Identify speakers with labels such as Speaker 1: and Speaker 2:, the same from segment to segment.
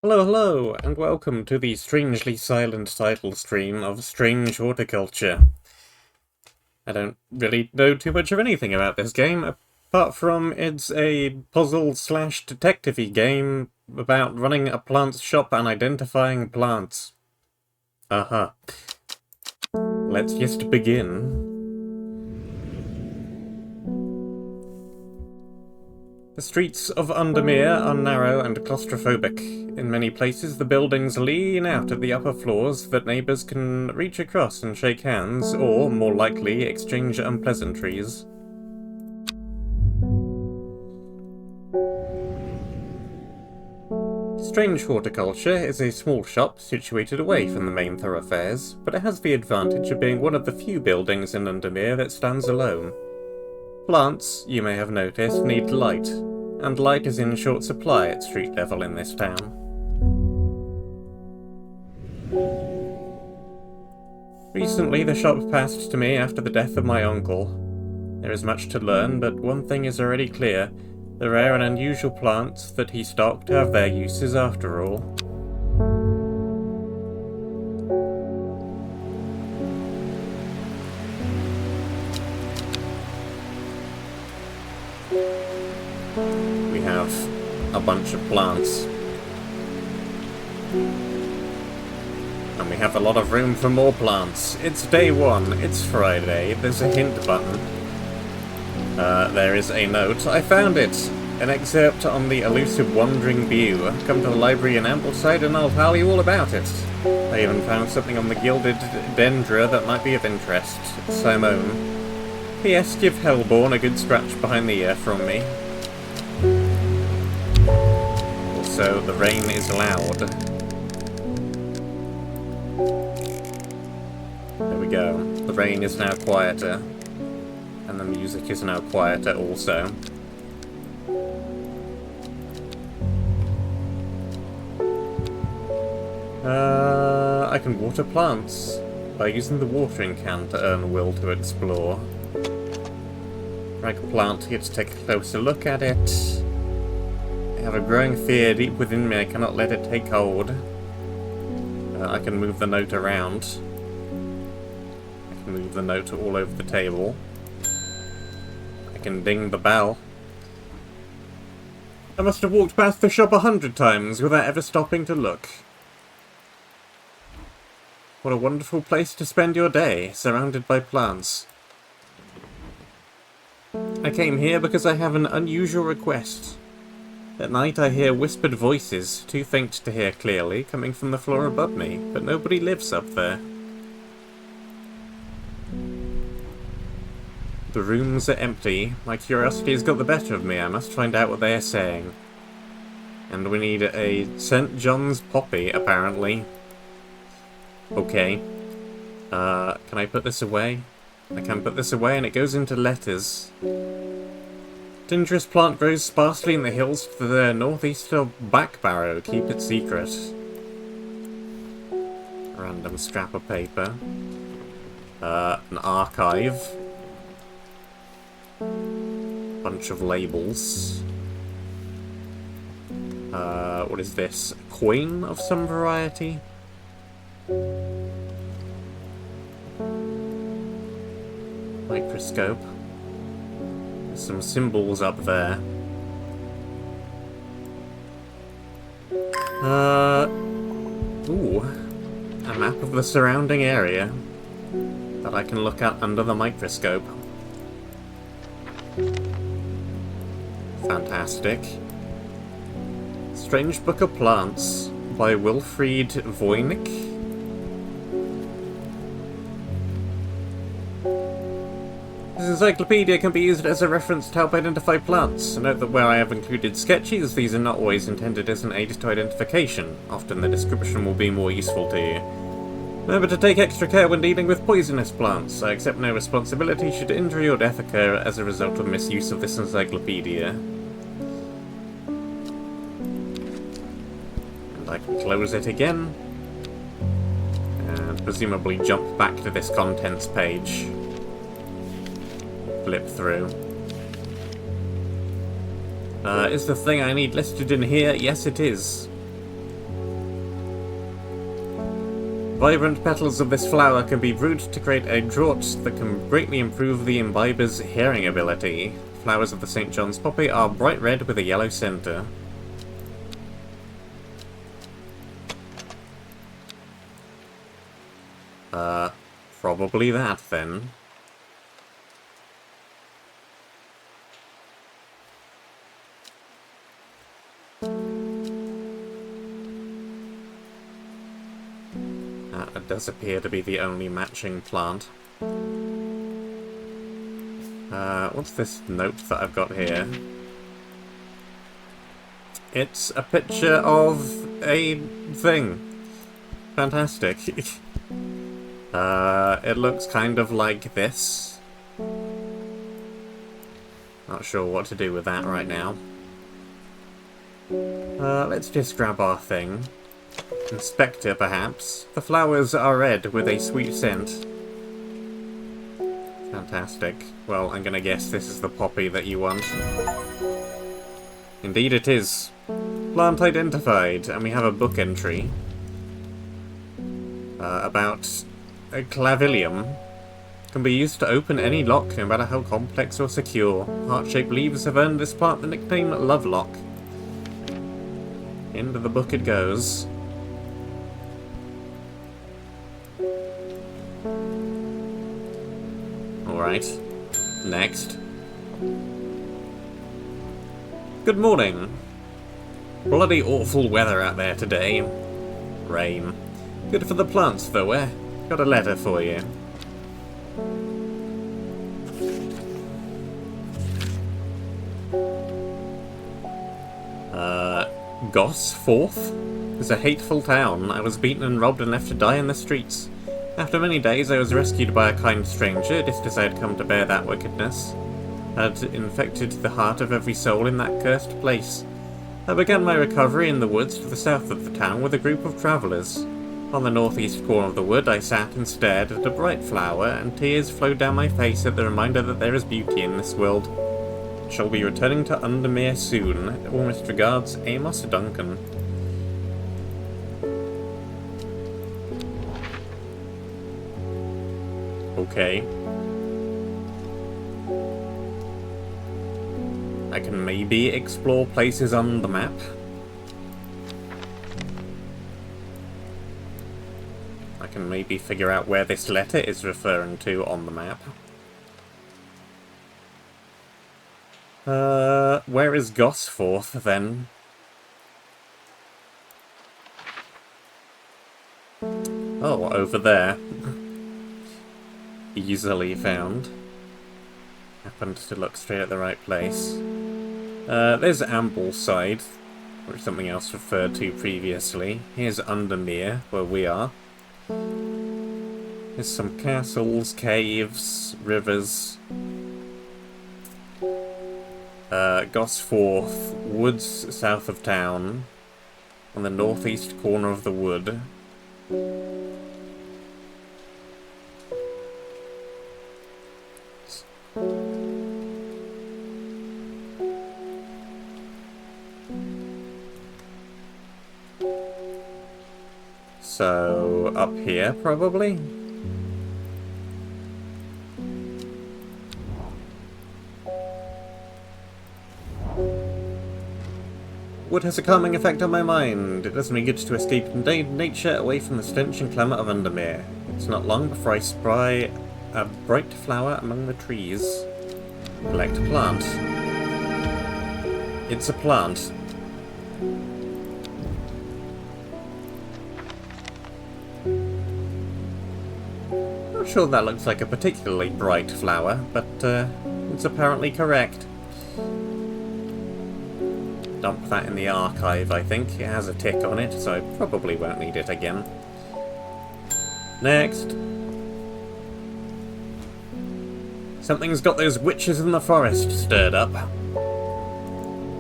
Speaker 1: Hello, hello, and welcome to the strangely silent title stream of Strange Horticulture. I don't really know too much of anything about this game, apart from it's a puzzle/detective-y game about running a plant shop and identifying plants. Uh-huh. Let's just begin. The streets of Undermere are narrow and claustrophobic. In many places, the buildings lean out at the upper floors that neighbours can reach across and shake hands, or, more likely, exchange unpleasantries. Strange Horticulture is a small shop situated away from the main thoroughfares, but it has the advantage of being one of the few buildings in Undermere that stands alone. Plants, you may have noticed, need light, and light is in short supply at street level in this town. Recently, the shop passed to me after the death of my uncle. There is much to learn, but one thing is already clear: the rare and unusual plants that he stocked have their uses after all. We have a bunch of plants. And we have a lot of room for more plants. It's day one, it's Friday, there's a hint button. There is a note. I found it! An excerpt on the elusive Wandering View. Come to the library in Ambleside and I'll tell you all about it. I even found something on the Gilded Dendra that might be of interest. Simone. P.S. Give Hellborn a good scratch behind the ear from me. Also, the rain is loud. There we go. The rain is now quieter. And the music is now quieter also. I can water plants by using the watering can to earn will to explore. Drag a plant here to take a closer look at it. I have a growing fear deep within me. I cannot let it take hold. I can move the note around. I can move the note all over the table. I can ding the bell. I must have walked past the shop 100 times without ever stopping to look. What a wonderful place to spend your day, surrounded by plants. I came here because I have an unusual request. At night I hear whispered voices, too faint to hear clearly, coming from the floor above me, but nobody lives up there. The rooms are empty. My curiosity has got the better of me. I must find out what they are saying. And we need a St. John's poppy, apparently. Okay. Can I put this away? I can put this away, and it goes into letters. Dangerous plant grows sparsely in the hills to the northeast of Backbarrow. Keep it secret. Random scrap of paper. An archive. Bunch of labels. What is this? A coin of some variety? Microscope. There's some symbols up there. Ooh. A map of the surrounding area that I can look at under the microscope. Fantastic. Strange Book of Plants by Wilfried Voynich. This encyclopedia can be used as a reference to help identify plants. Note that where I have included sketches, these are not always intended as an aid to identification. Often the description will be more useful to you. Remember to take extra care when dealing with poisonous plants. I accept no responsibility should injury or death occur as a result of misuse of this encyclopedia. And I can close it again. And presumably jump back to this contents page. Flip through. Is the thing I need listed in here? Yes, it is. Vibrant petals of this flower can be brewed to create a draught that can greatly improve the imbiber's hearing ability. Flowers of the St. John's poppy are bright red with a yellow center. Probably that, then. That does appear to be the only matching plant. What's this note that I've got here? It's a picture of a thing. Fantastic. It looks kind of like this. Not sure what to do with that right now. Let's just grab our thing. Inspector, perhaps. The flowers are red with a sweet scent. Fantastic. Well, I'm gonna guess this is the poppy that you want. Indeed it is. Plant identified, and we have a book entry. About a clavilium. Can be used to open any lock, no matter how complex or secure. Heart-shaped leaves have earned this plant the nickname Lovelock. Into the book it goes. Alright. Next. Good morning. Bloody awful weather out there today. Rain. Good for the plants, though, eh? Got a letter for you. Goss, 4th? It's a hateful town. I was beaten and robbed and left to die in the streets. After many days, I was rescued by a kind stranger, just as I had come to bear that wickedness. Had infected the heart of every soul in that cursed place. I began my recovery in the woods to the south of the town with a group of travellers. On the northeast corner of the wood, I sat and stared at a bright flower, and tears flowed down my face at the reminder that there is beauty in this world. I shall be returning to Undermere soon. Warmest regards, Amos Duncan. Okay. I can maybe explore places on the map. I can maybe figure out where this letter is referring to on the map. Where is Gosforth, then? Oh, over there. Easily found. Happened to look straight at the right place. There's Ambleside, which something else referred to previously. Here's Undermere, where we are. There's some castles, caves, rivers. Gosforth, woods south of town, on the northeast corner of the wood. So, up here, probably? Wood has a calming effect on my mind. It does me good to escape nature away from the stench and clamour of Undermere. It's not long before I spy a bright flower among the trees. Collect a plant. It's a plant. Not sure that looks like a particularly bright flower, but it's apparently correct. Dump that in the archive, I think. It has a tick on it, so I probably won't need it again. Next. Something's got those witches in the forest stirred up.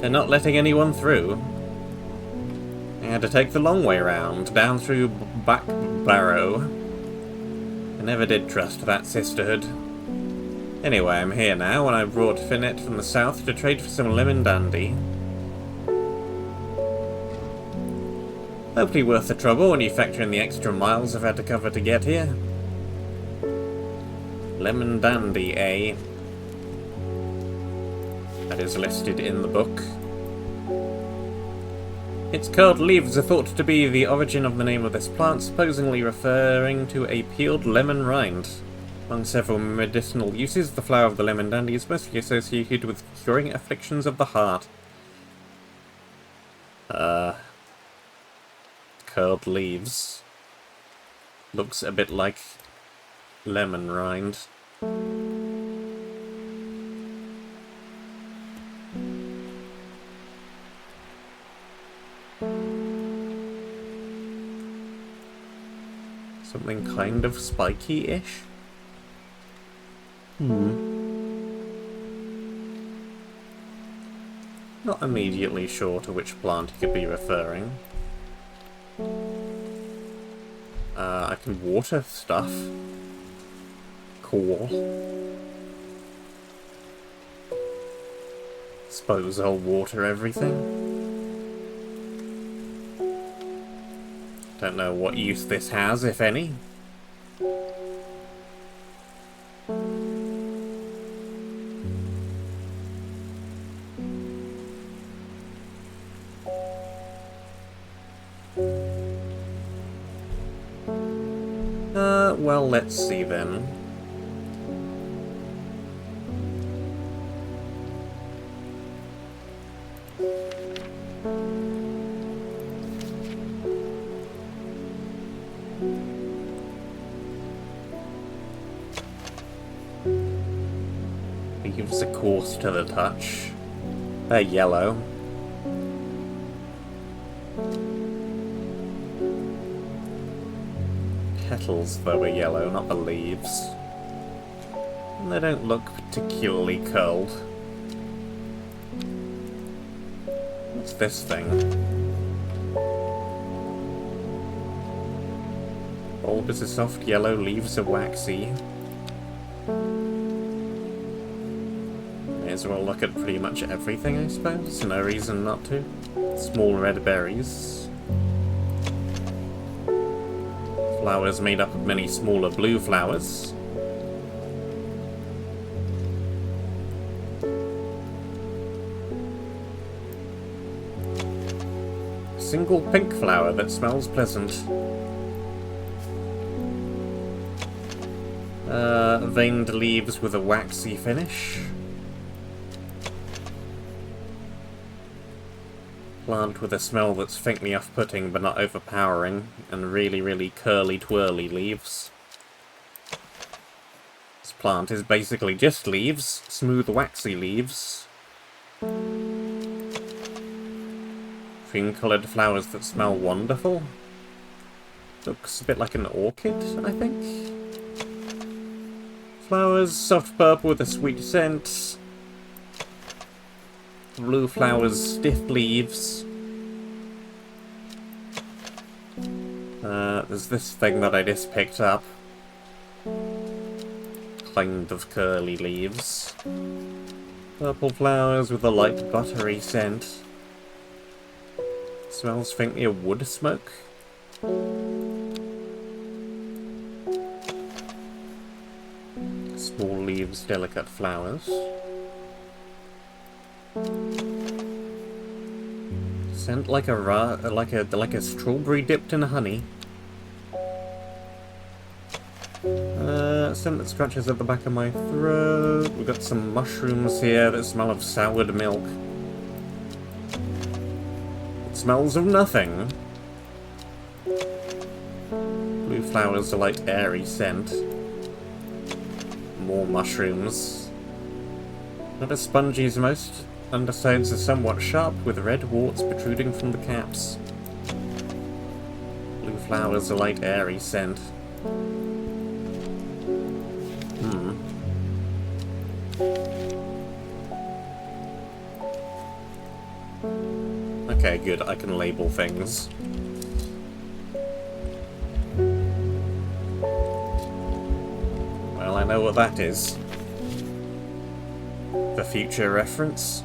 Speaker 1: They're not letting anyone through. I had to take the long way round, down through Back Barrow. I never did trust that sisterhood. Anyway, I'm here now, and I brought Finette from the south to trade for some lemon dandy. Hopefully worth the trouble when you factor in the extra miles I've had to cover to get here. Lemon Dandy, eh? That is listed in the book. Its curled leaves are thought to be the origin of the name of this plant, supposedly referring to a peeled lemon rind. Among several medicinal uses, the flower of the lemon dandy is mostly associated with curing afflictions of the heart. Curled leaves. Looks a bit like lemon rind. Something kind of spiky-ish? Not immediately sure to which plant he could be referring. I can water stuff. Cool. Suppose I'll water everything. Don't know what use this has, if any. Well, let's see then. Leaves are coarse to the touch. They're yellow. Petals, though, are yellow, not the leaves. And they don't look particularly curled. What's this thing? Bulbs are soft yellow, leaves are waxy. May as well look at pretty much everything, I suppose. No reason not to. Small red berries. Flowers made up of many smaller blue flowers. A single pink flower that smells pleasant. Veined leaves with a waxy finish. Plant with a smell that's faintly off-putting but not overpowering, and really, really curly twirly leaves. This plant is basically just leaves, smooth waxy leaves. Cream-coloured flowers that smell wonderful. Looks a bit like an orchid, I think. Flowers, soft purple with a sweet scent. Blue flowers, stiff leaves. There's this thing that I just picked up. Kind of curly leaves. Purple flowers with a light buttery scent. Smells faintly of wood smoke. Small leaves, delicate flowers. Scent like a strawberry dipped in honey. Scent that scratches at the back of my throat. We've got some mushrooms here that smell of soured milk. It smells of nothing. Blue flowers, a light airy scent. More mushrooms. Not as spongy as most. Undersides are somewhat sharp, with red warts protruding from the caps. Blue flowers, a light airy scent. Okay, good, I can label things. Well, I know what that is. For future reference.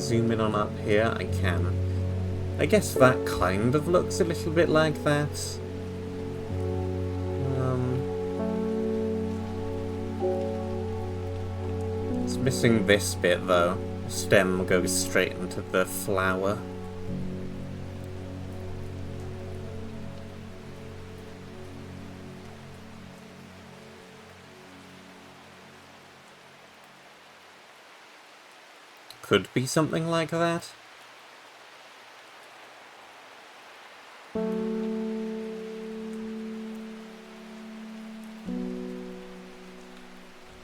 Speaker 1: zoom in on up here? I can. I guess that kind of looks a little bit like that. It's missing this bit though. The stem goes straight into the flower. Could be something like that. In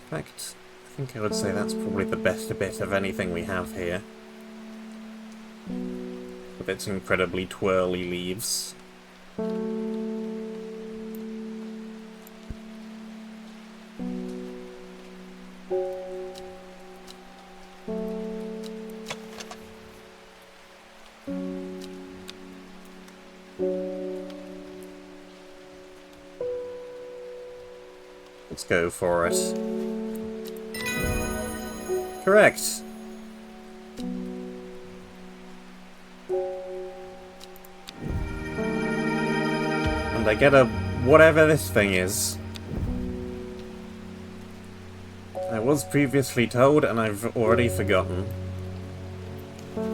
Speaker 1: fact, I think I would say that's probably the best bit of anything we have here. With its incredibly twirly leaves. Let's go for it. Correct. And I get a whatever this thing is. I was previously told and I've already forgotten.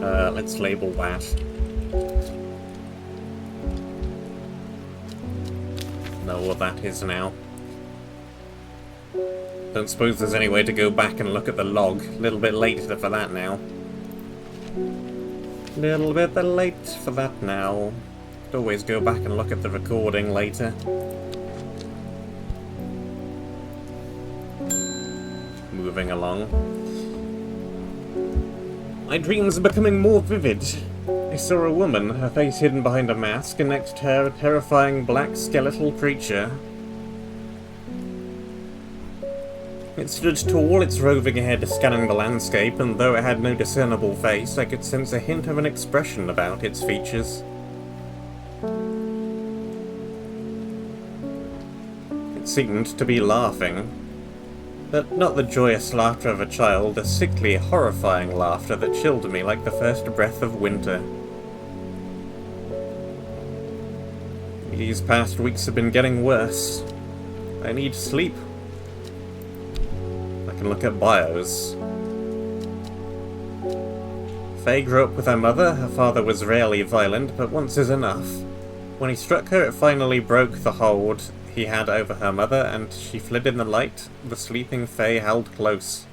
Speaker 1: Let's label that. Know what that is now. Don't suppose there's any way to go back and look at the log. A little bit late for that now. Little bit late for that now. Could always go back and look at the recording later. Moving along. My dreams are becoming more vivid. I saw a woman, her face hidden behind a mask, and next to her a terrifying black skeletal creature. It stood tall, its roving head scanning the landscape, and though it had no discernible face, I could sense a hint of an expression about its features. It seemed to be laughing, but not the joyous laughter of a child, a sickly, horrifying laughter that chilled me like the first breath of winter. These past weeks have been getting worse. I need sleep. Can look at bios. Faye grew up with her mother. Her father was rarely violent, but once is enough. When he struck her, it finally broke the hold he had over her mother, and she fled in the light. The sleeping Faye held close.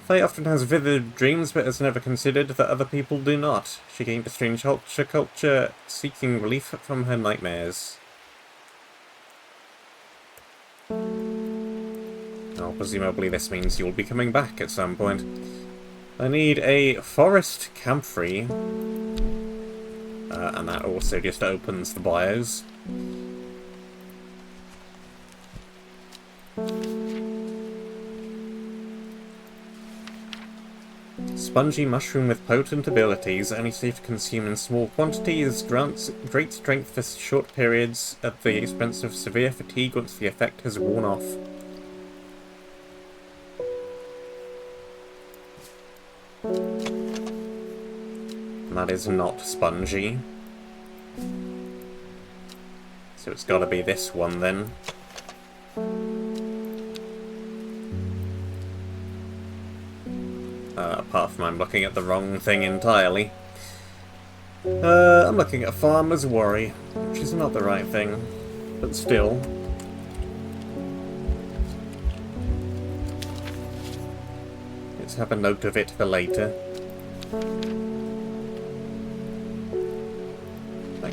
Speaker 1: Faye often has vivid dreams, but has never considered that other people do not. She came to strange horticulture, seeking relief from her nightmares. Well, presumably this means you'll be coming back at some point. I need a forest camphor, and that also just opens the bios. Spongy mushroom with potent abilities, only safe to consume in small quantities, grants great strength for short periods at the expense of severe fatigue once the effect has worn off. That is not spongy. So it's gotta be this one then. Apart from I'm looking at the wrong thing entirely. I'm looking at Farmer's Worry, which is not the right thing, but still. Let's have a note of it for later.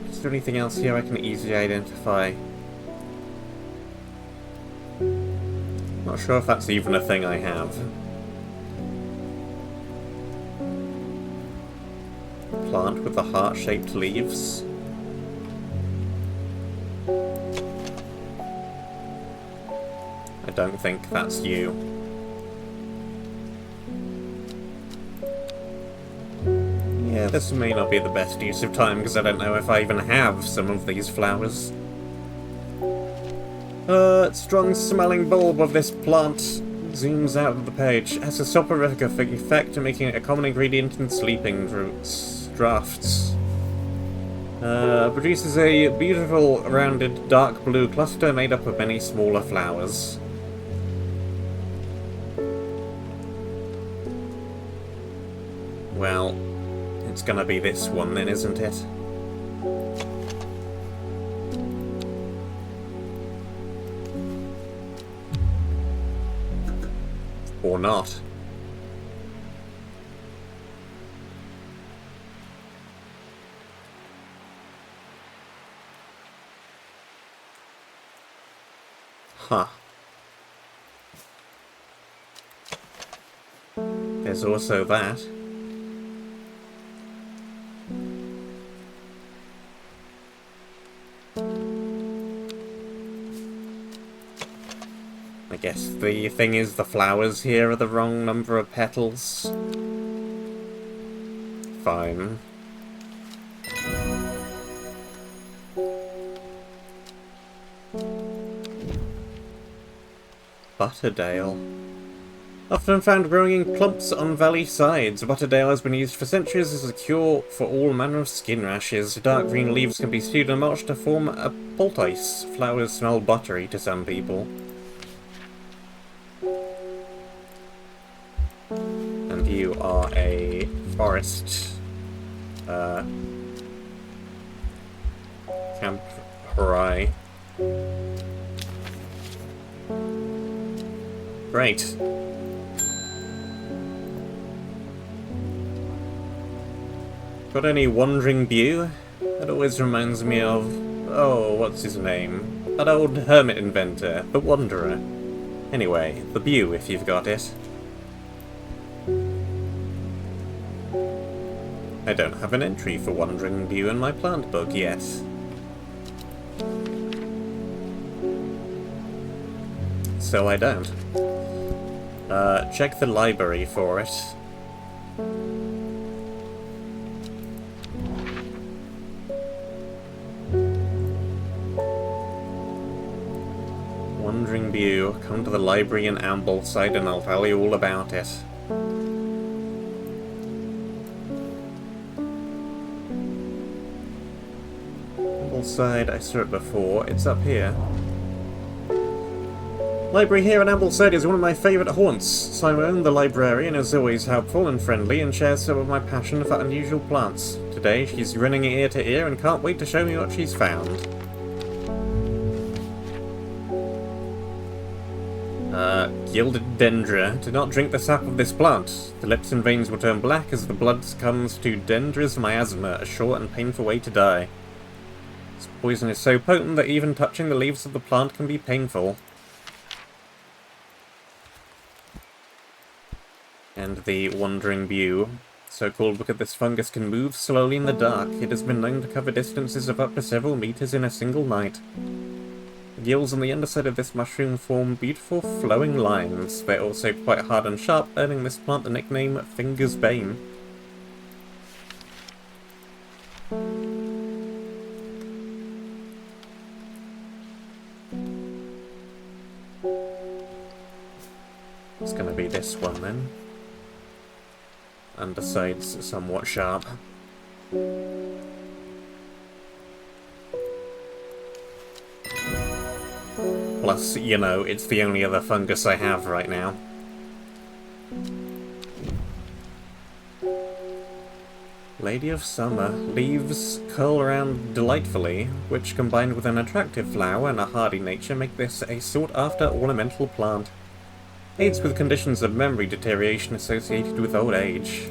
Speaker 1: Is there anything else here I can easily identify? Not sure if that's even a thing I have. Plant with the heart-shaped leaves. I don't think that's you. Yeah, this may not be the best use of time because I don't know if I even have some of these flowers. Strong-smelling bulb of this plant Zooms out of the page. Has a soporific effect, making it a common ingredient in sleeping drafts. Produces a beautiful, rounded, dark blue cluster made up of many smaller flowers. Well, it's gonna be this one then, isn't it? Or not. Huh. There's also that. I guess the thing is the flowers here are the wrong number of petals. Fine. Butterdale. Often found growing in clumps on valley sides, Butterdale has been used for centuries as a cure for all manner of skin rashes. Dark green leaves can be stewed and mulched to form a poultice. Flowers smell buttery to some people. And you are a forest camp hooray. Great. Got any wandering bew? That always reminds me of... oh, what's his name? That old hermit inventor, the Wanderer. Anyway, the bew if you've got it. I don't have an entry for wandering bew in my plant book yet. So I don't. Check the library for it. Wandering bew, come to the library in Ambleside and I'll tell you all about it. Ambleside, I saw it before, it's up here. Library here in Ambleside is one of my favourite haunts. Simone, the librarian, is always helpful and friendly and shares some of my passion for unusual plants. Today she's grinning ear to ear and can't wait to show me what she's found. Gilded dendra. Do not drink the sap of this plant. The lips and veins will turn black as the blood comes to dendra's miasma, a short and painful way to die. This poison is so potent that even touching the leaves of the plant can be painful. And the wandering bew. So called because this fungus can move slowly in the dark. It has been known to cover distances of up to several meters in a single night. The gills on the underside of this mushroom form beautiful flowing lines. They're also quite hard and sharp, earning this plant the nickname Finger's Bane. It's gonna be this one then. Underside's somewhat sharp. Plus, you know, it's the only other fungus I have right now. Lady of Summer. Leaves curl around delightfully, which combined with an attractive flower and a hardy nature make this a sought-after ornamental plant. Aids with conditions of memory deterioration associated with old age.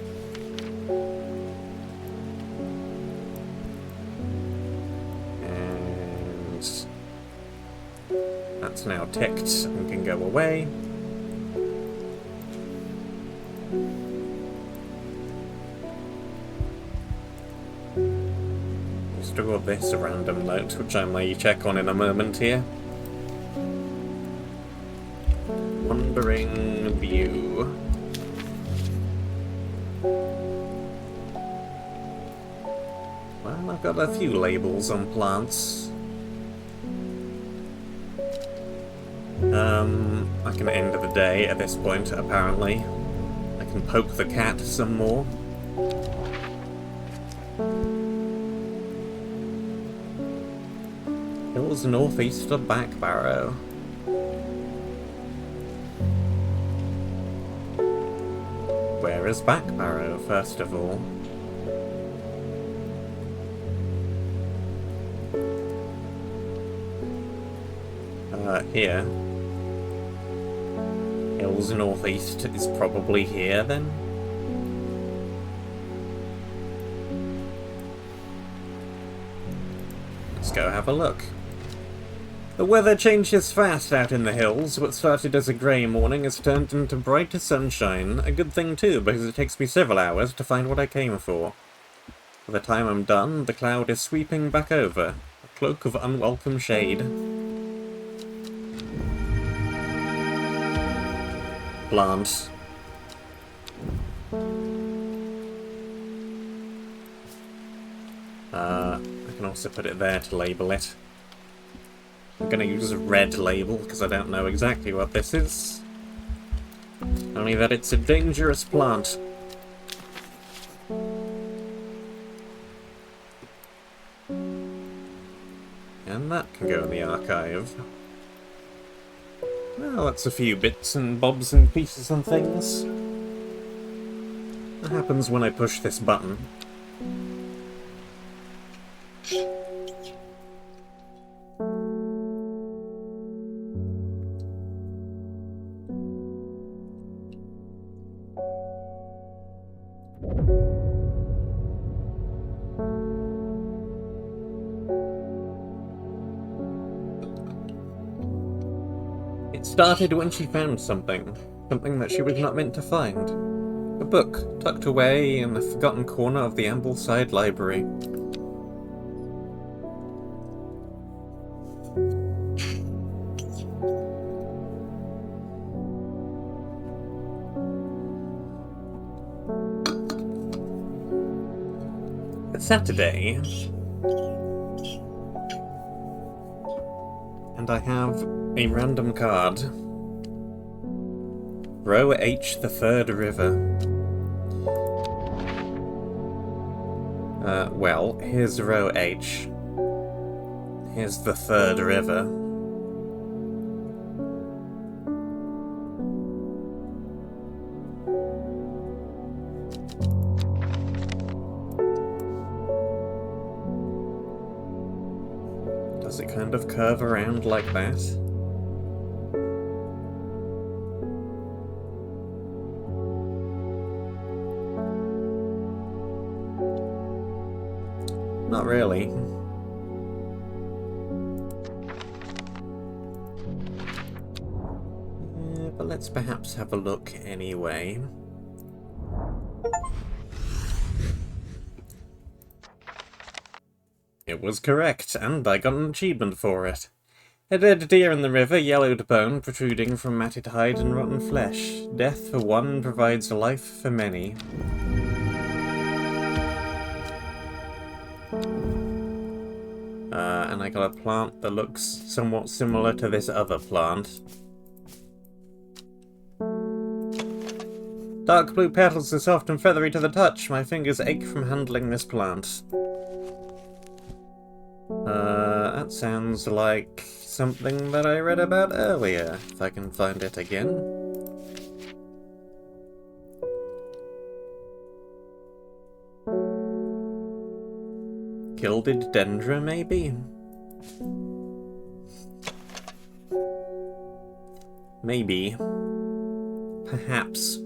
Speaker 1: That's now ticked and can go away. Still got this random note, which I may check on in a moment here. Wandering bew. Well, I've got a few labels on plants. I can end the day at this point, apparently. I can poke the cat some more. Hills northeast of Back Barrow. Where is Back Barrow, first of all? Here. Hills northeast is probably here, then? Let's go have a look. The weather changes fast out in the hills. What started as a grey morning has turned into brighter sunshine. A good thing too, because it takes me several hours to find what I came for. By the time I'm done, the cloud is sweeping back over. A cloak of unwelcome shade. Plants. I can also put it there to label it. I'm going to use a red label because I don't know exactly what this is. Only that it's a dangerous plant. And that can go in the archive. Well, that's a few bits and bobs and pieces and things. What happens when I push this button? It started when she found something. Something that she was not meant to find. A book, tucked away in a forgotten corner of the Ambleside Library. It's Saturday. And I have a random card. Row H, the Third River. Well, here's row H. Here's the Third River. Does it kind of curve around like that? Not really. But let's perhaps have a look anyway. It was correct, and I got an achievement for it. A dead deer in the river, yellowed bone protruding from matted hide and rotten flesh. Death for one provides life for many. And I got a plant that looks somewhat similar to this other plant. Dark blue petals are soft and feathery to the touch. My fingers ache from handling this plant. That sounds like something that I read about earlier, if I can find it again. Gilded dendra, maybe? Maybe. Perhaps.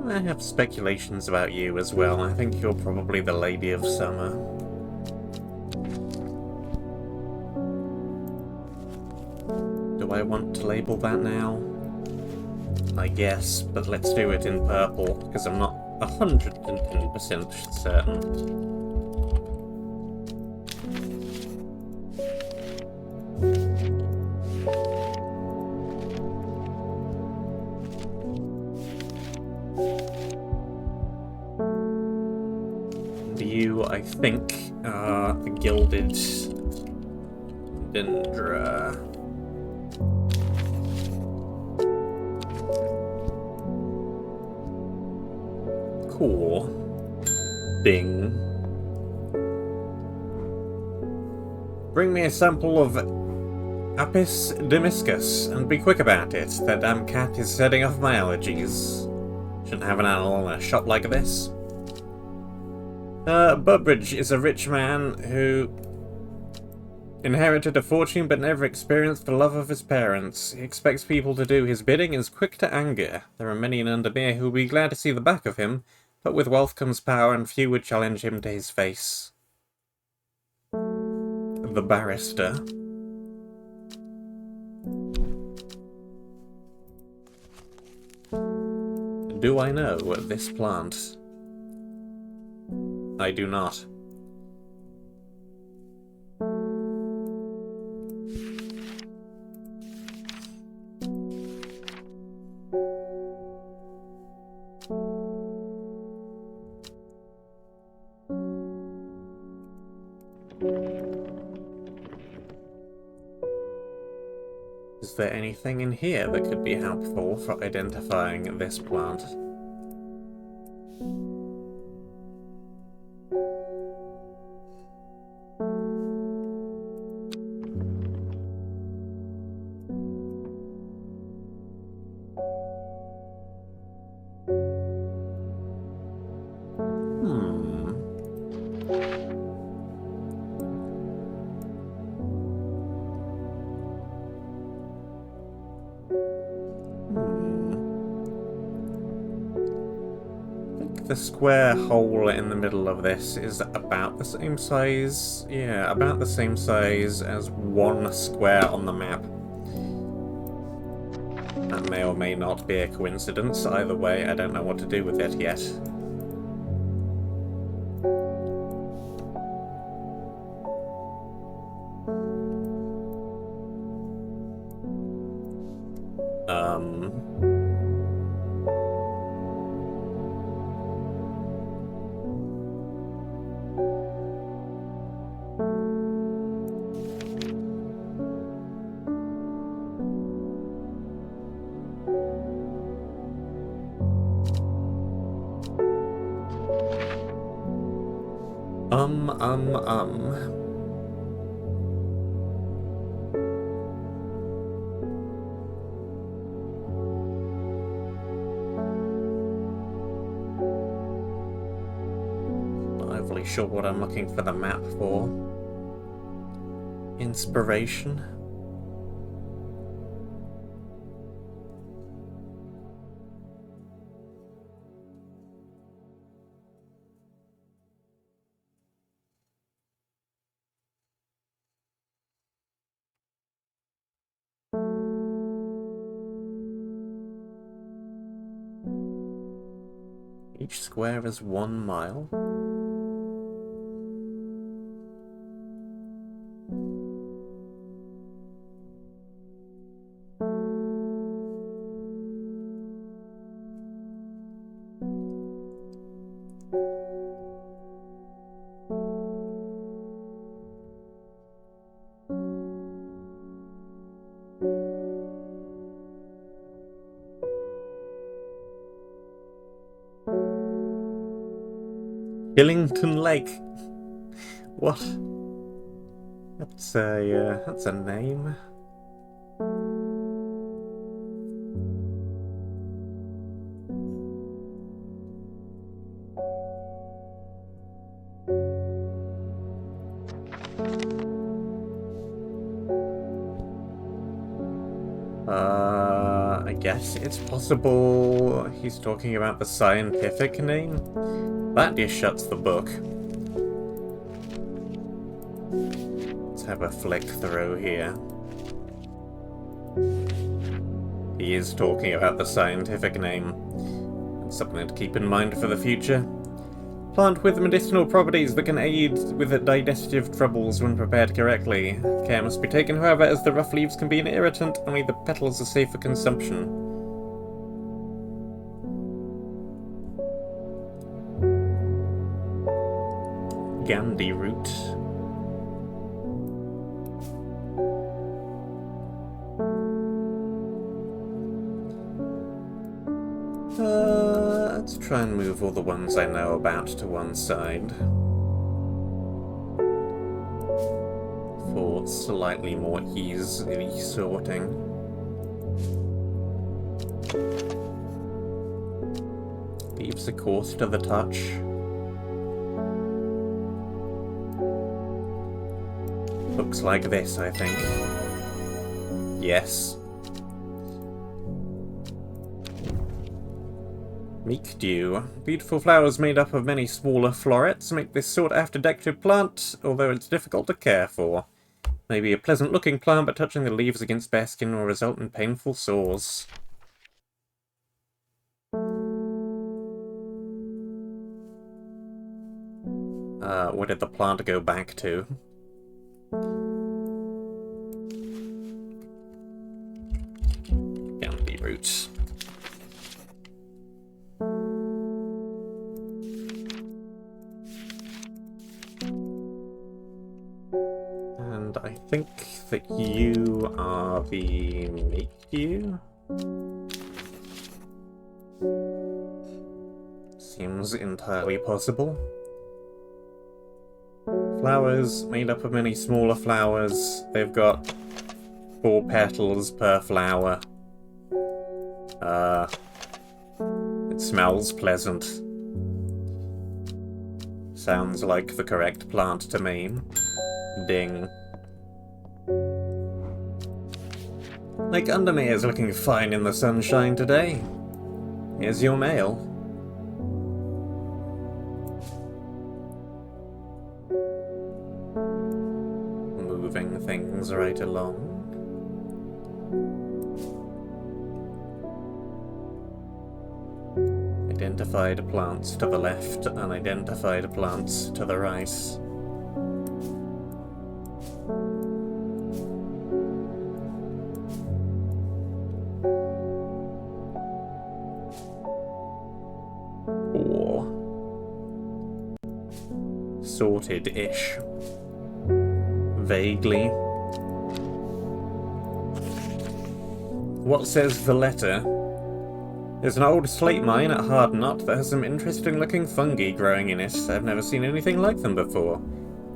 Speaker 1: I have speculations about you as well. I think you're probably the Lady of Summer. Do I want to label that now? I guess, but let's do it in purple, because I'm not 110% certain. You, I think, are the gilded dendra. Cool. Bing. Bring me a sample of Apis demiscus, and be quick about it. That damn cat is setting off my allergies. Shouldn't have an animal in a shop like this. Burbridge is a rich man who inherited a fortune but never experienced the love of his parents. He expects people to do his bidding and is quick to anger. There are many in Undermere who will be glad to see the back of him, but with wealth comes power and few would challenge him to his face. The barrister. Do I know this plant? I do not. Is there anything in here that could be helpful for identifying this plant? The square hole in the middle of this is about the same size. Yeah, about the same size as one square on the map. That may or may not be a coincidence. Either way, I don't know what to do with it yet. Not overly sure what I'm looking for the map for. Inspiration? Each square is 1 mile. Hillington Lake. What? That's a name. I guess it's possible he's talking about the scientific name. That just shuts the book. Let's have a flick through here. He is talking about the scientific name. It's something to keep in mind for the future. Plant with medicinal properties that can aid with digestive troubles when prepared correctly. Care must be taken, however, as the rough leaves can be an irritant. Only the petals are safe for consumption. Gandhi root. Let's try and move all the ones I know about to one side. For slightly more easy sorting. Leaves are coarse to the touch. Looks like this, I think. Yes. Meek dew. Beautiful flowers made up of many smaller florets make this sought-after decorative plant, although it's difficult to care for. Maybe a pleasant-looking plant, but touching the leaves against bare skin will result in painful sores. Where did the plant go back to? Gandhi roots. And I think that you are the meek dew? Seems entirely possible. Flowers made up of many smaller flowers. They've got 4 petals per flower. It smells pleasant. Sounds like the correct plant to me. Ding. Like Undermere is looking fine in the sunshine today. Here's your mail. Moving things right along. Identified plants to the left, unidentified plants to the right. Sorted-ish. Vaguely. What says the letter? There's an old slate mine at Hard Knot that has some interesting-looking fungi growing in it. I've never seen anything like them before.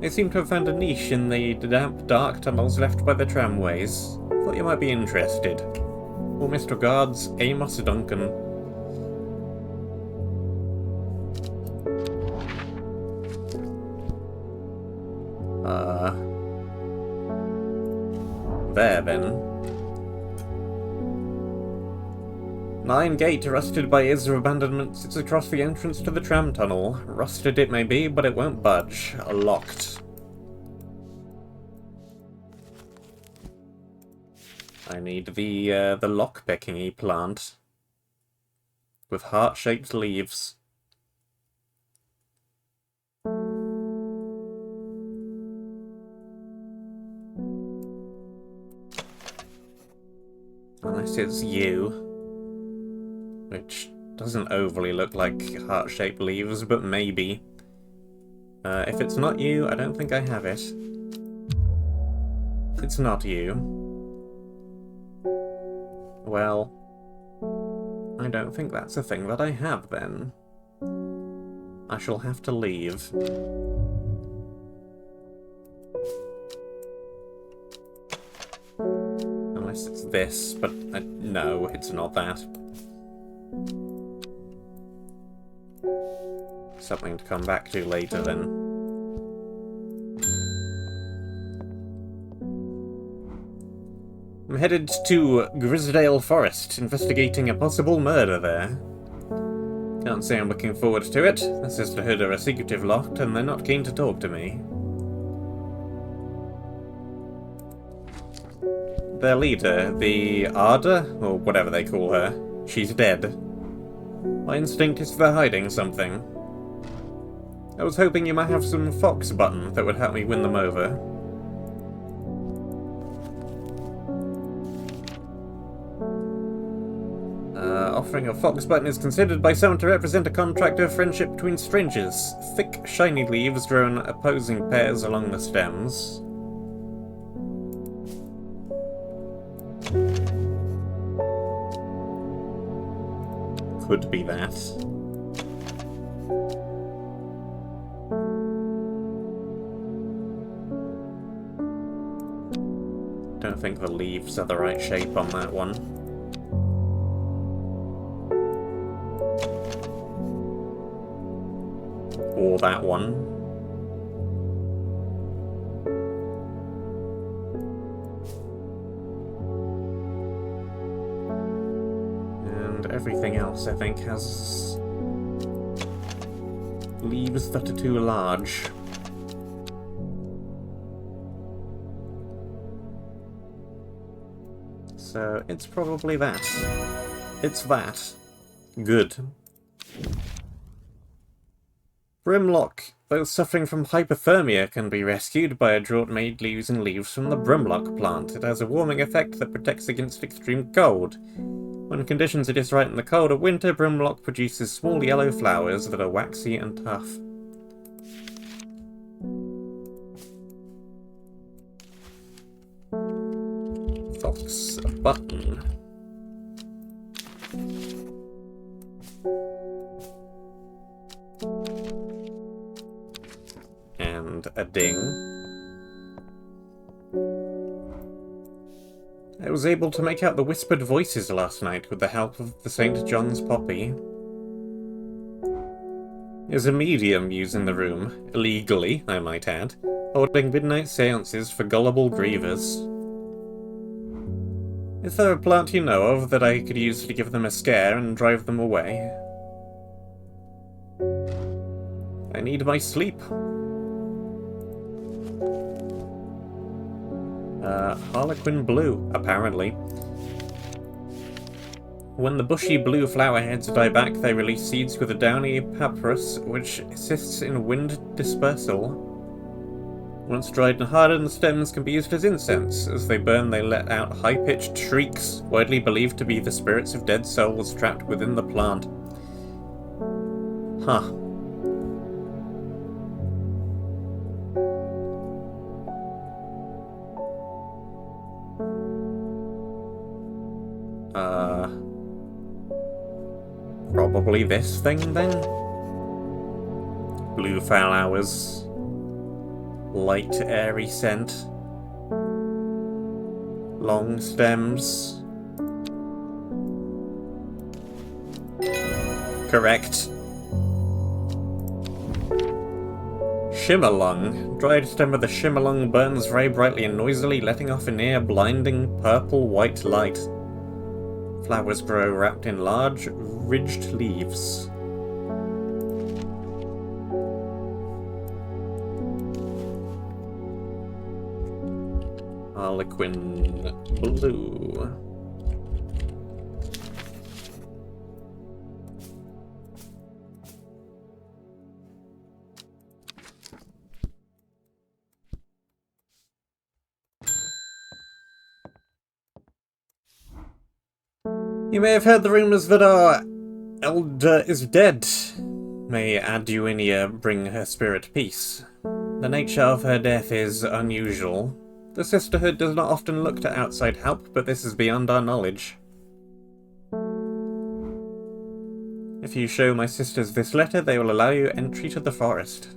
Speaker 1: They seem to have found a niche in the damp, dark tunnels left by the tramways. Thought you might be interested. Warmest regards, Amos Duncan. There then. 9 gate, rusted by years of abandonment, sits across the entrance to the tram tunnel. Rusted it may be, but it won't budge. Locked. I need the lock-picking-y plant. With heart-shaped leaves. Unless it's you. Which doesn't overly look like heart-shaped leaves, but maybe. If it's not you, I don't think I have it. It's not you. Well, I don't think that's a thing that I have, then. I shall have to leave. Unless it's this, but no, it's not that. Something to come back to later, then. I'm headed to Grisdale Forest, investigating a possible murder there. Can't say I'm looking forward to it. The Sisterhood are a secretive lot, and they're not keen to talk to me. their leader, the Arda, or whatever they call her. She's dead. My instinct is they're hiding something. I was hoping you might have some fox button that would help me win them over. Offering a fox button is considered by some to represent a contract of friendship between strangers. Thick, shiny leaves grow in opposing pairs along the stems. Could be that. Don't think the leaves are the right shape on that one. Or that one. And everything else, I think, has leaves that are too large. So it's probably that. It's that. Good. Brimlock. Those suffering from hypothermia can be rescued by a draught made using leaves from the brimlock plant. It has a warming effect that protects against extreme cold. When conditions are just right in the cold of winter, brimlock produces small yellow flowers that are waxy and tough. Fox button. And a ding. I was able to make out the whispered voices last night with the help of the St. John's poppy. There's a medium using the room, illegally, I might add, holding midnight seances for gullible grievers. Is there a plant you know of that I could use to give them a scare and drive them away? I need my sleep. Harlequin blue, apparently. When the bushy blue flower heads die back, they release seeds with a downy papyrus, which assists in wind dispersal. Once dried and hardened, the stems can be used as incense. As they burn, they let out high-pitched shrieks, widely believed to be the spirits of dead souls trapped within the plant. Huh. Probably this thing, then? Blue flowers. Light, airy scent. Long stems. Correct. Shimmerlung. Dried stem of the shimmerlung burns very brightly and noisily, letting off a near blinding purple-white light. Flowers grow wrapped in large, ridged leaves. Harlequin blue. You may have heard the rumours that our elder is dead. May Aduinia bring her spirit peace. The nature of her death is unusual. The Sisterhood does not often look to outside help, but this is beyond our knowledge. If you show my sisters this letter, they will allow you entry to the forest.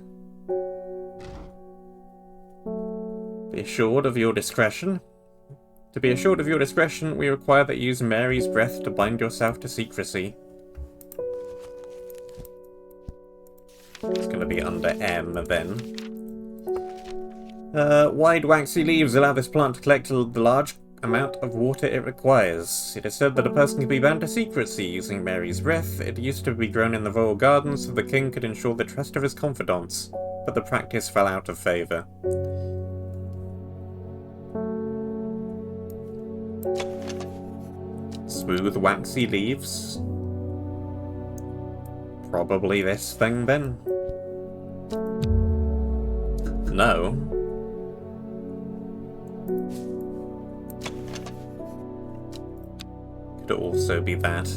Speaker 1: Be assured of your discretion. To be assured of your discretion, we require that you use Mary's breath to bind yourself to secrecy. It's going to be under M, then. Wide waxy leaves allow this plant to collect the large amount of water it requires. It is said that a person can be bound to secrecy using Mary's breath. It used to be grown in the royal gardens so the king could ensure the trust of his confidants, but the practice fell out of favour. 'It's going to be under M, then. Wide waxy leaves allow this plant to collect the large amount of water it requires. It is said that a person can be bound to secrecy using Mary's breath. It used to be grown in the royal gardens so the king could ensure the trust of his confidants, but the practice fell out of favour. Smooth, waxy leaves. Probably this thing, then. No. Could also be that.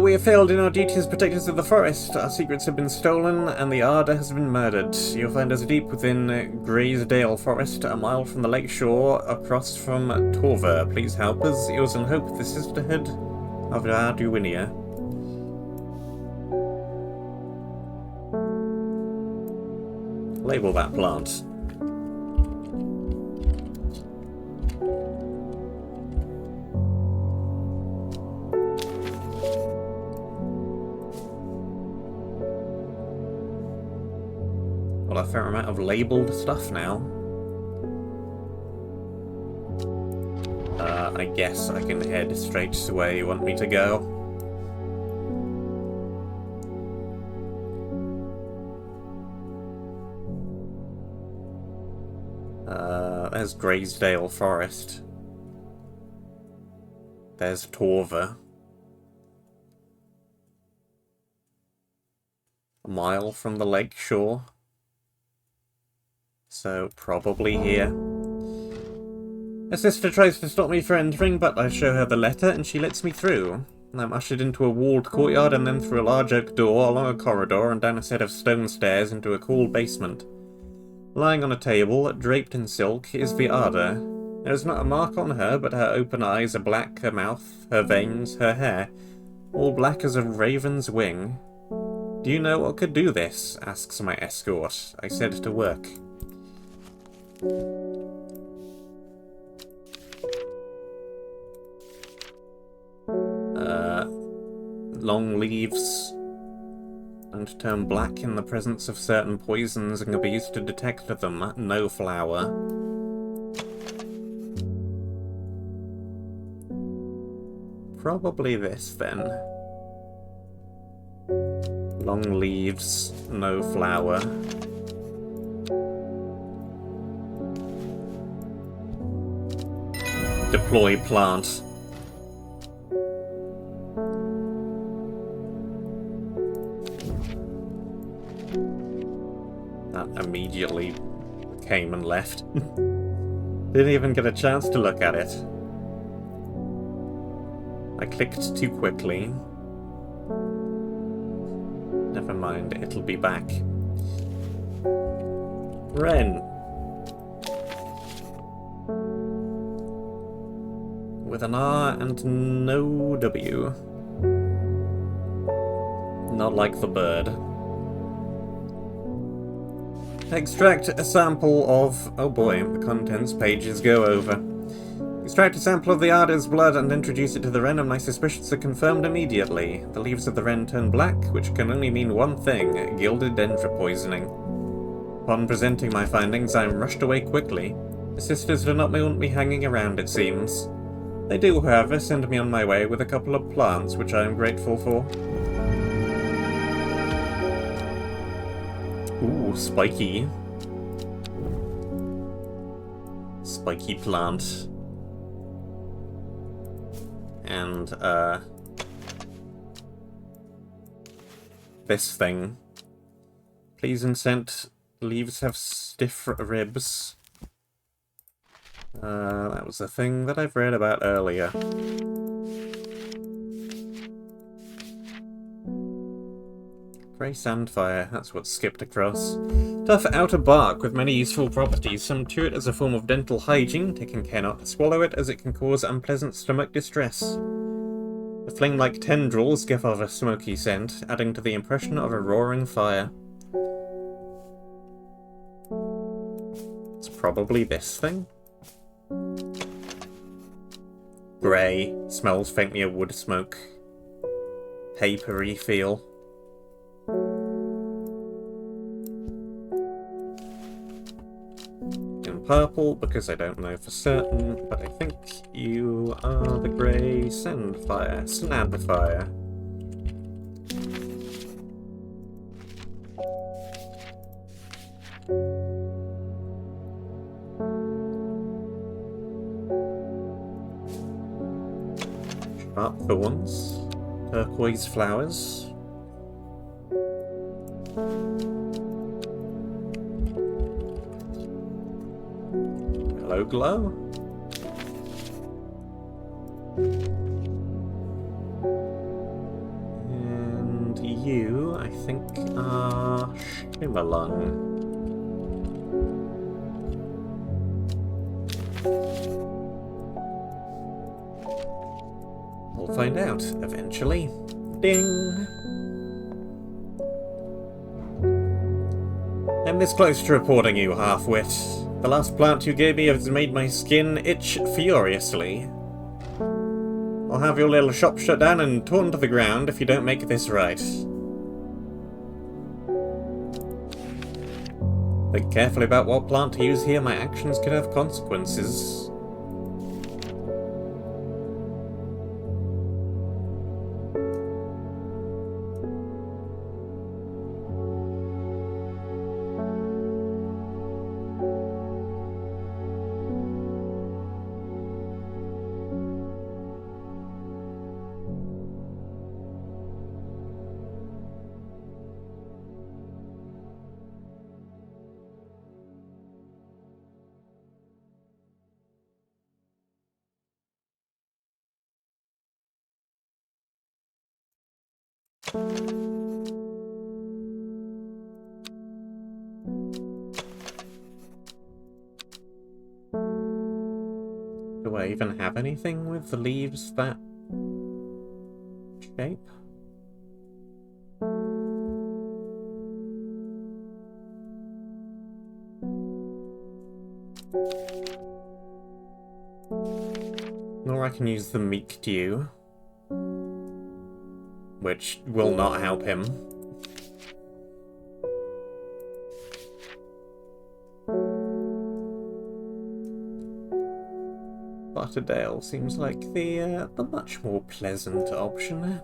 Speaker 1: We have failed in our duty as protectors of the forest. Our secrets have been stolen, and the Arda has been murdered. You'll find us deep within Graysdale Forest, a mile from the lake shore, across from Torva. Please help us. Yours in hope, the Sisterhood of Arduinia. Label that plant. Well, a fair amount of labelled stuff now. I guess I can head straight to where you want me to go. There's Graysdale Forest. There's Torva. A mile from the lake shore. So, probably here. A sister tries to stop me from entering, but I show her the letter and she lets me through. I'm ushered into a walled courtyard and then through a large oak door, along a corridor, and down a set of stone stairs into a cool basement. Lying on a table, draped in silk, is the Arda. There is not a mark on her, but her open eyes are black, her mouth, her veins, her hair, all black as a raven's wing. Do you know what could do this? Asks my escort. I said to work. Long leaves and turn black in the presence of certain poisons and can be used to detect them. No flower. Probably this, then. Long leaves, no flower. Deploy plant. That immediately came and left. Didn't even get a chance to look at it. I clicked too quickly. Never mind, it'll be back. Wren. With an R and no W. Not like the bird. Extract a sample of... Oh boy, the contents pages go over. Extract a sample of the Arda's blood and introduce it to the wren, and my suspicions are confirmed immediately. The leaves of the wren turn black, which can only mean one thing, gilded dendra poisoning. Upon presenting my findings, I am rushed away quickly. The sisters do not want me hanging around, it seems. They do, however, send me on my way with a couple of plants, which I am grateful for. Ooh, spiky. Spiky plant. And, this thing. Please and scent. Leaves have stiff ribs. That was the thing that I've read about earlier. Grey sandfire, that's what's skipped across. Tough outer bark with many useful properties. Some chew it as a form of dental hygiene, taking care not to swallow it as it can cause unpleasant stomach distress. The flame-like tendrils give off a smoky scent, adding to the impression of a roaring fire. It's probably this thing? Grey, smells faintly of wood smoke. Papery feel. In purple, because I don't know for certain, but I think you are the grey snadfire. up for once. Turquoise flowers. Hello, glow. And you, I think, are Shimmerlung. We'll find out, eventually. Ding! I'm this close to reporting you, half-wit. The last plant you gave me has made my skin itch furiously. I'll have your little shop shut down and torn to the ground if you don't make this right. Think carefully about what plant to use here. My actions could have consequences. Do I even have anything with the leaves that shape? Nor I can use the meek dew, which will not help him. Butterdale seems like the much more pleasant option.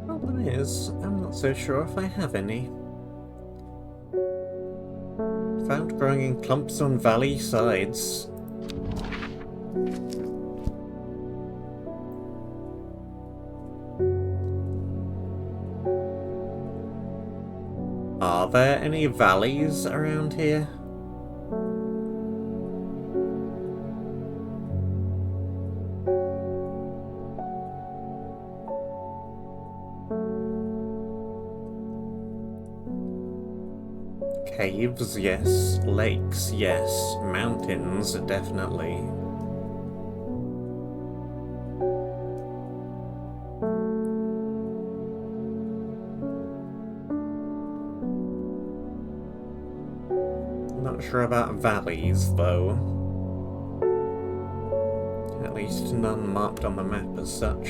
Speaker 1: Problem is, I'm not so sure if I have any. Found growing in clumps on valley sides. Are there any valleys around here? Caves, yes. Lakes, yes. Mountains, definitely. Not sure about valleys, though. At least none marked on the map as such.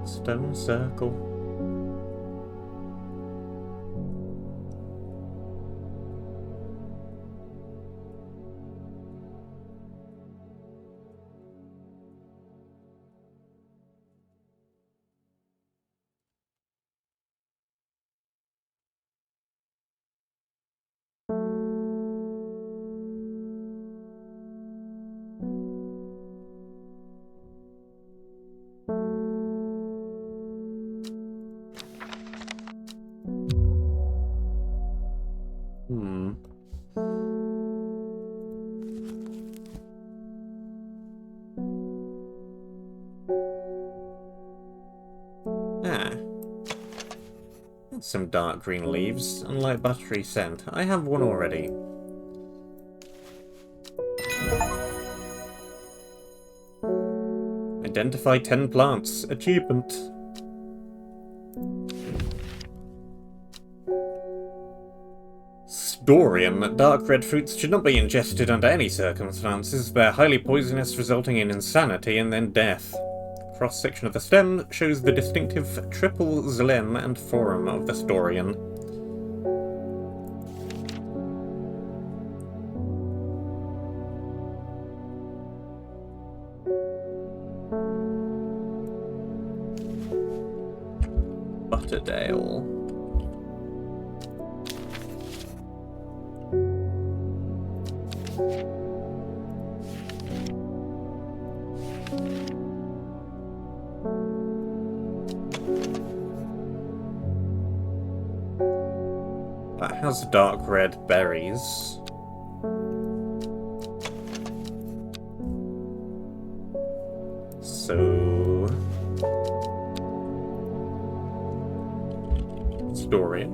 Speaker 1: Stone circle. Some dark green leaves and light buttery scent. I have one already. Identify 10 plants. Achievement. Dorian. Dark red fruits should not be ingested under any circumstances. They're highly poisonous, resulting in insanity and then death. cross-section of the stem shows the distinctive triple xylem and forum of the Storian. Butterdale. That has dark red berries. So... Dorian.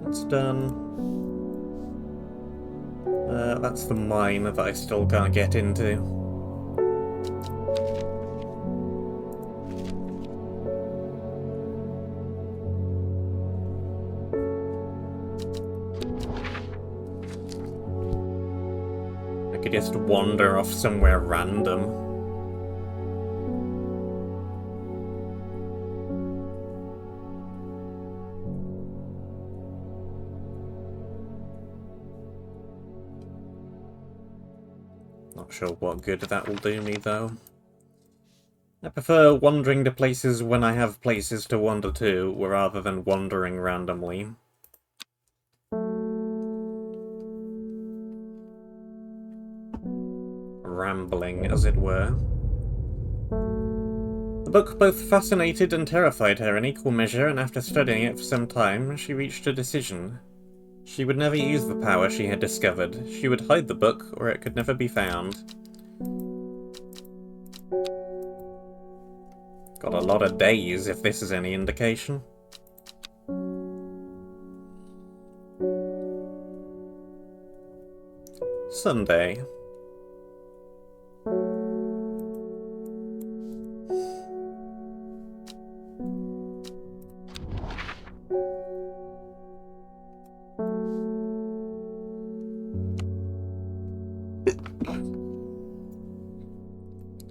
Speaker 1: That's done. That's the mine that I still can't get into. I could just wander off somewhere random. Not sure what good that will do me, though. I prefer wandering to places when I have places to wander to, rather than wandering randomly. Rambling, as it were. The book both fascinated and terrified her in equal measure, and after studying it for some time, she reached a decision. She would never use the power she had discovered. She would hide the book, or it could never be found. Got a lot of days, if this is any indication. Sunday.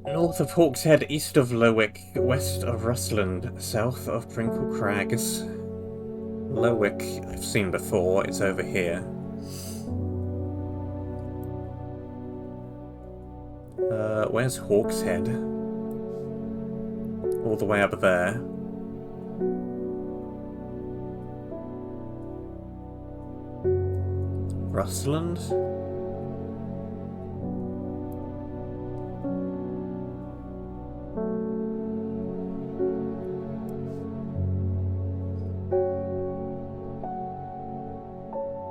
Speaker 1: North of Hawkshead, east of Lowick, west of Rustland, south of Prinkle Crags. Lowick, I've seen before, it's over here. Where's Hawkshead? All the way up there. Rustland?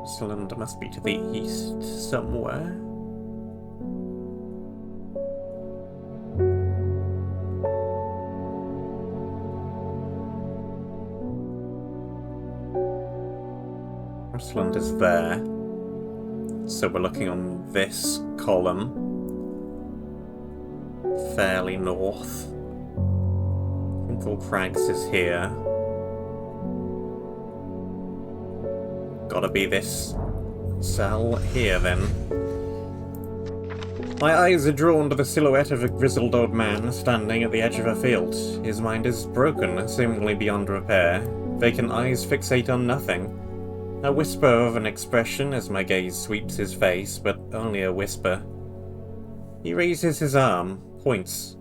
Speaker 1: Rustland must be to the east somewhere. Rustland is there. So we're looking on this column. Fairly north. Prinkle Crags is here. Gotta be this cell here, then. My eyes are drawn to the silhouette of a grizzled old man standing at the edge of a field. His mind is broken, seemingly beyond repair. Vacant eyes fixate on nothing. A whisper of an expression as my gaze sweeps his face, but only a whisper. He raises his arm, points.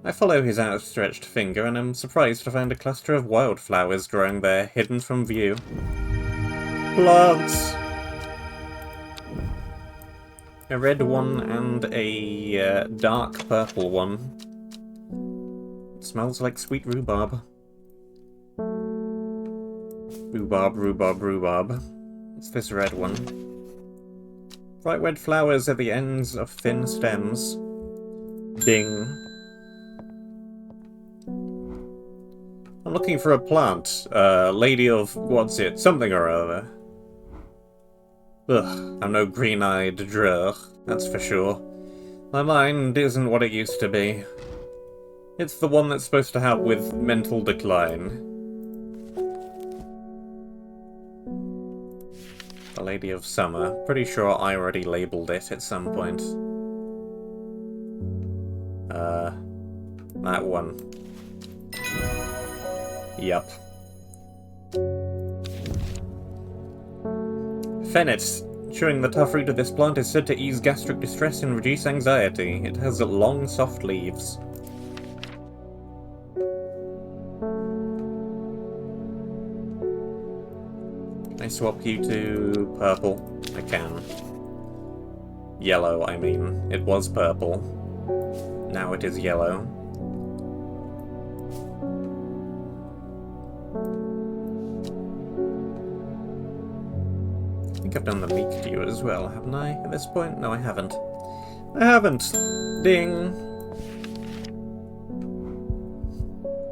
Speaker 1: I follow his outstretched finger and am surprised to find a cluster of wildflowers growing there, hidden from view. Plants! A red one and a dark purple one. It smells like sweet rhubarb. Rhubarb, rhubarb, rhubarb. It's this red one. Bright red flowers at the ends of thin stems. Ding. I'm looking for a plant. Lady of... what's it? Something or other. Ugh, I'm no green-eyed drurg, that's for sure. My mind isn't what it used to be. It's the one that's supposed to help with mental decline. The Lady of Summer. Pretty sure I already labelled it at some point. That one. Yup. Fennet. Chewing the tough root of this plant is said to ease gastric distress and reduce anxiety. It has long, soft leaves. Can I swap you to purple? I can. Yellow, I mean. It was purple. Now it is yellow. I think I've done the meek view as well, haven't I, at this point? No, I haven't. I haven't! Ding!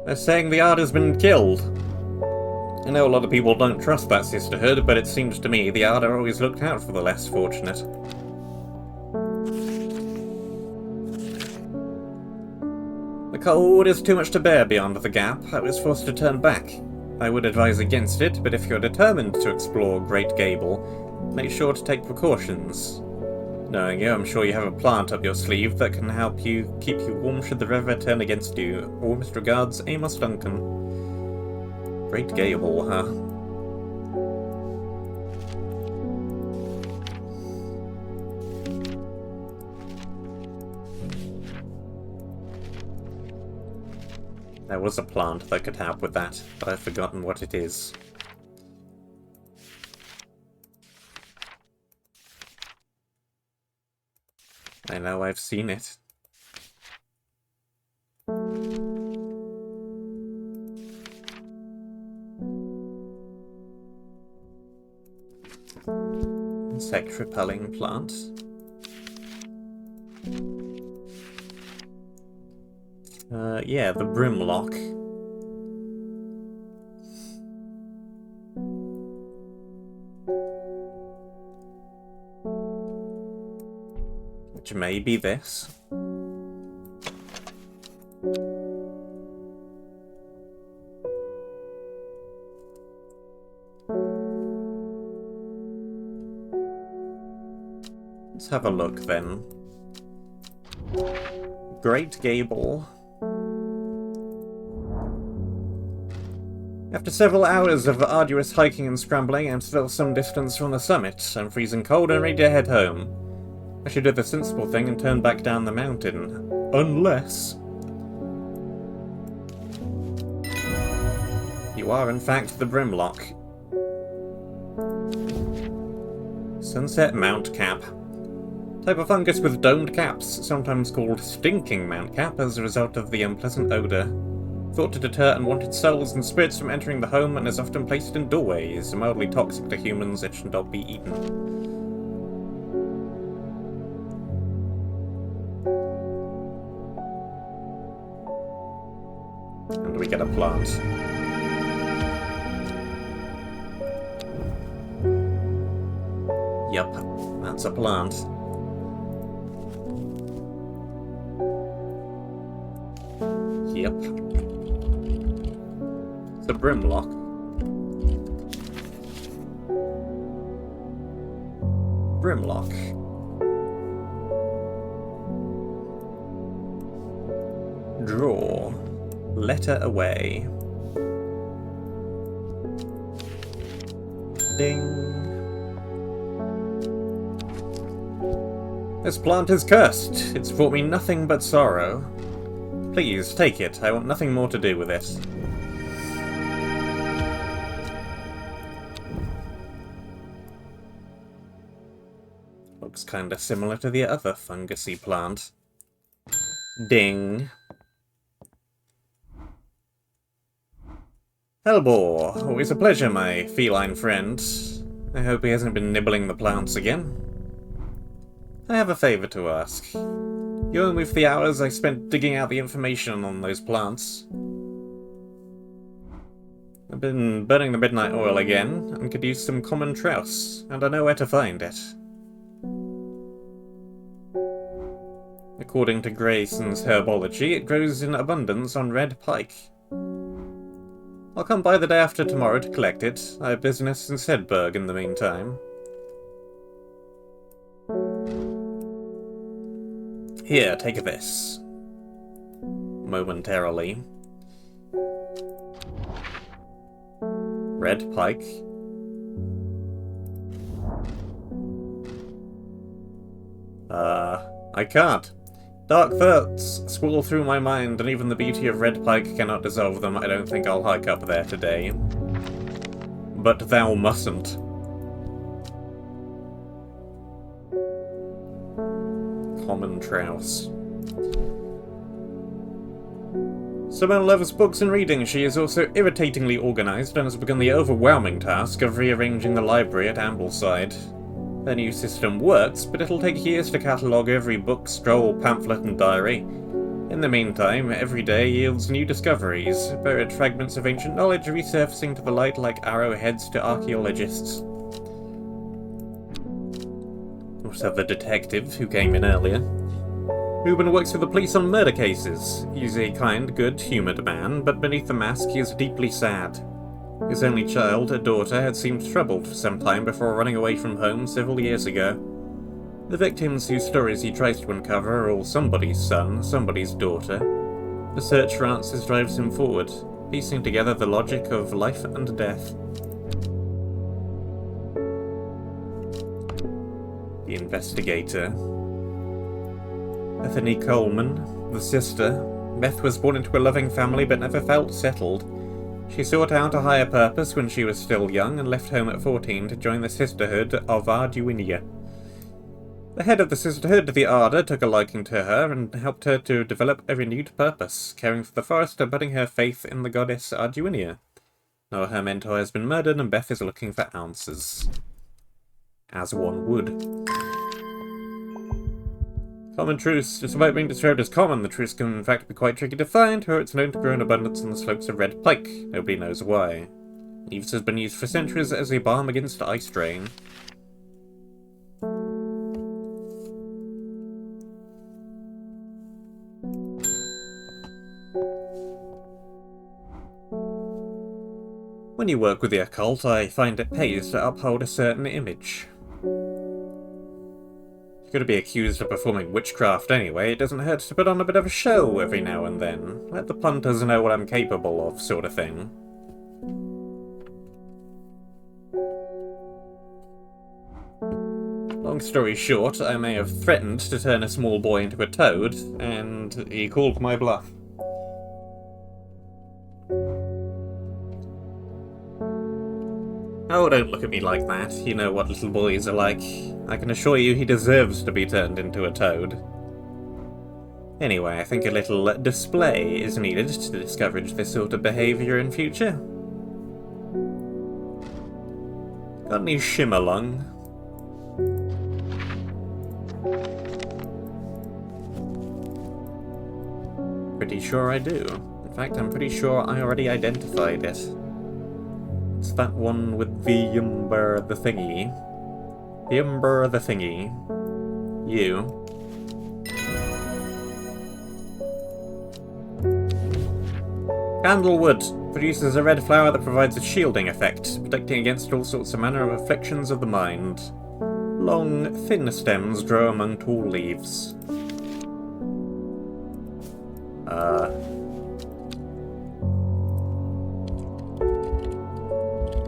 Speaker 1: They're saying the art has been killed. I know a lot of people don't trust that sisterhood, but it seems to me the Arda always looked out for the less fortunate. The cold is too much to bear beyond the gap. I was forced to turn back. I would advise against it, but if you're determined to explore Great Gable, make sure to take precautions. Knowing you, I'm sure you have a plant up your sleeve that can help you keep you warm should the river turn against you. Warmest regards, Amos Duncan. Great Gable, huh? There was a plant that could help with that, but I've forgotten what it is. I know I've seen it. Insect repelling plant. Yeah, the brimlock. Which may be this. Let's have a look then. Great Gable. After several hours of arduous hiking and scrambling, I'm still some distance from the summit. I'm freezing cold and ready to head home. I should do the sensible thing and turn back down the mountain. Unless... you are in fact the Brimlock. Sunset Mount Cap. Type of fungus with domed caps, sometimes called stinking Mount Cap as a result of the unpleasant odour. Thought to deter unwanted souls and spirits from entering the home and is often placed in doorways. Mildly toxic to humans, it should not be eaten. And we get a plant. Yup, that's a plant. Yep. The Brimlock. Brimlock. Draw. Letter away. Ding. This plant is cursed. It's brought me nothing but sorrow. Please, take it. I want nothing more to do with it. Looks kinda similar to the other fungusy plant. Ding. Hellbore, always a pleasure, my feline friend. I hope he hasn't been nibbling the plants again. I have a favour to ask. You owe me for the hours I spent digging out the information on those plants. I've been burning the midnight oil again, and could use some common trouse, and I know where to find it. According to Grayson's herbology, it grows in abundance on red pike. I'll come by the day after tomorrow to collect it. I have business in Sedberg in the meantime. Here, take this. Momentarily. Red pike. I can't. Dark thoughts swirl through my mind, and even the beauty of red pike cannot dissolve them. I don't think I'll hike up there today. But thou mustn't. Common trouse. Simone loves books and reading. She is also irritatingly organised and has begun the overwhelming task of rearranging the library at Ambleside. The new system works, but it'll take years to catalogue every book, scroll, pamphlet and diary. In the meantime, every day yields new discoveries, buried fragments of ancient knowledge resurfacing to the light like arrowheads to archaeologists. Also the detective who came in earlier. Reuben works with the police on murder cases. He's a kind, good, humoured man, but beneath the mask he is deeply sad. His only child, a daughter, had seemed troubled for some time before running away from home several years ago. The victims whose stories he tries to uncover are all somebody's son, somebody's daughter. The search for answers drives him forward, piecing together the logic of life and death. The investigator. Bethany Coleman, the sister. Beth was born into a loving family but never felt settled. She sought out a higher purpose when she was still young and left home at 14 to join the Sisterhood of Arduinia. The head of the Sisterhood, the Arda, took a liking to her and helped her to develop a renewed purpose, caring for the forest and putting her faith in the goddess Arduinia. Now her mentor has been murdered and Beth is looking for answers. As one would. Common truce. Despite being described as common, the truce can in fact be quite tricky to find, or it's known to grow in abundance on the slopes of red pike. Nobody knows why. Leaves has been used for centuries as a balm against eye strain. When you work with the occult, I find it pays to uphold a certain image. You're going to be accused of performing witchcraft anyway, it doesn't hurt to put on a bit of a show every now and then. Let the punters know what I'm capable of, sort of thing. Long story short, I may have threatened to turn a small boy into a toad, and he called my bluff. Oh, don't look at me like that. You know what little boys are like. I can assure you he deserves to be turned into a toad. Anyway, I think a little display is needed to discourage this sort of behaviour in future. Got any shimmer lung? Pretty sure I do. In fact, I'm pretty sure I already identified it. It's that one with the the thingy. The thingy. You. Candlewood produces a red flower that provides a shielding effect, protecting against all sorts of manner of afflictions of the mind. Long, thin stems grow among tall leaves.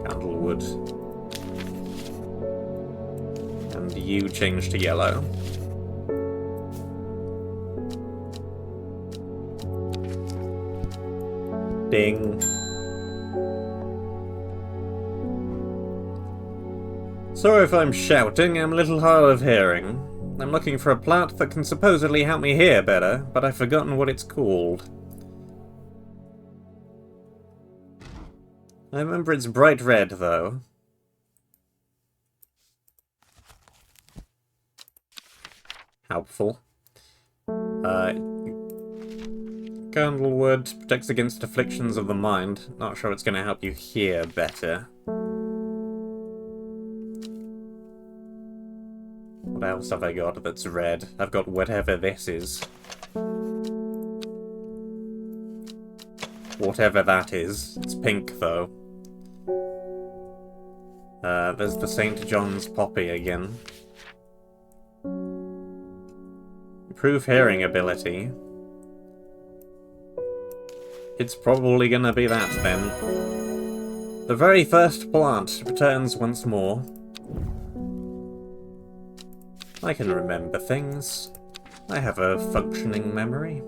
Speaker 1: Candlewood. And you change to yellow. Ding. Sorry if I'm shouting, I'm a little hard of hearing. I'm looking for a plant that can supposedly help me hear better, but I've forgotten what it's called. I remember it's bright red, though. Helpful. Candlewood protects against afflictions of the mind. Not sure it's going to help you hear better. What else have I got that's red? I've got whatever this is. Whatever that is. It's pink, though. There's the St. John's poppy again. Improve hearing ability. It's probably gonna be that, then. The very first plant returns once more. I can remember things. I have a functioning memory.